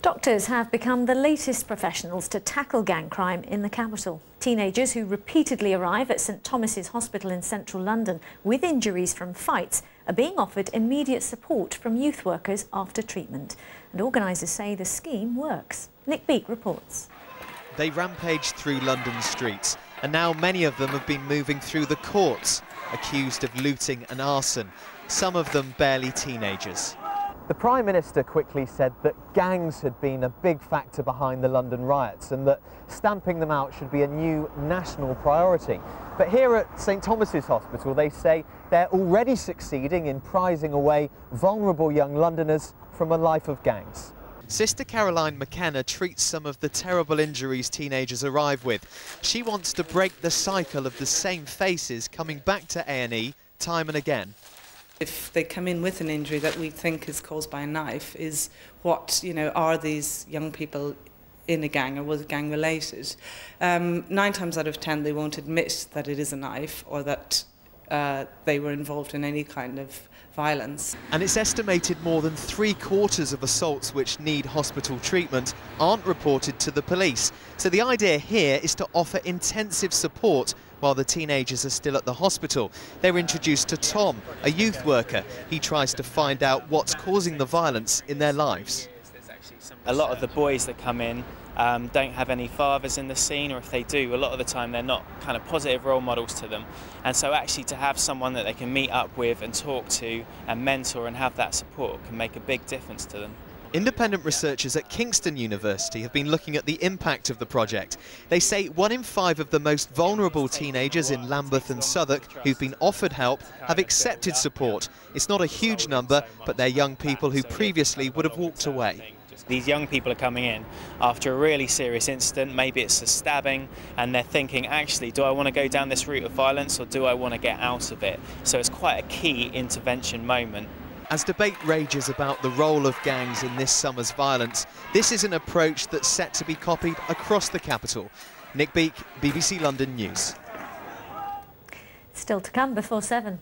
Doctors have become the latest professionals to tackle gang crime in the capital. Teenagers who repeatedly arrive at St Thomas's Hospital in central London with injuries from fights are being offered immediate support from youth workers after treatment. And organisers say the scheme works. Nick Beak reports. They rampage through London streets, and now many of them have been moving through the courts, accused of looting and arson, some of them barely teenagers. The Prime Minister quickly said that gangs had been a big factor behind the London riots and that stamping them out should be a new national priority. But here at St Thomas's Hospital, they say they're already succeeding in prizing away vulnerable young Londoners from a life of gangs. Sister Caroline McKenna treats some of the terrible injuries teenagers arrive with. She wants to break the cycle of the same faces coming back to A&E time and again. If they come in with an injury that we think is caused by a knife, is what, are these young people in a gang or was it gang related? 9 times out of 10 they won't admit that it is a knife or that they were involved in any kind of violence. And it's estimated more than 3/4 of assaults which need hospital treatment aren't reported to the police. So the idea here is to offer intensive support while the teenagers are still at the hospital. They're introduced to Tom, a youth worker. He tries to find out what's causing the violence in their lives. A lot of the boys that come in don't have any fathers in the scene, or if they do, a lot of the time they're not kind of positive role models to them. And so actually to have someone that they can meet up with and talk to and mentor and have that support can make a big difference to them. Independent researchers at Kingston University have been looking at the impact of the project. They say 1 in 5 of the most vulnerable teenagers in Lambeth and Southwark who've been offered help have accepted support. It's not a huge number, but they're young people who previously would have walked away. These young people are coming in after a really serious incident, maybe it's a stabbing, and they're thinking, actually, do I want to go down this route of violence or do I want to get out of it? So it's quite a key intervention moment. As debate rages about the role of gangs in this summer's violence, this is an approach that's set to be copied across the capital. Nick Beak, BBC London News. Still to come before 7.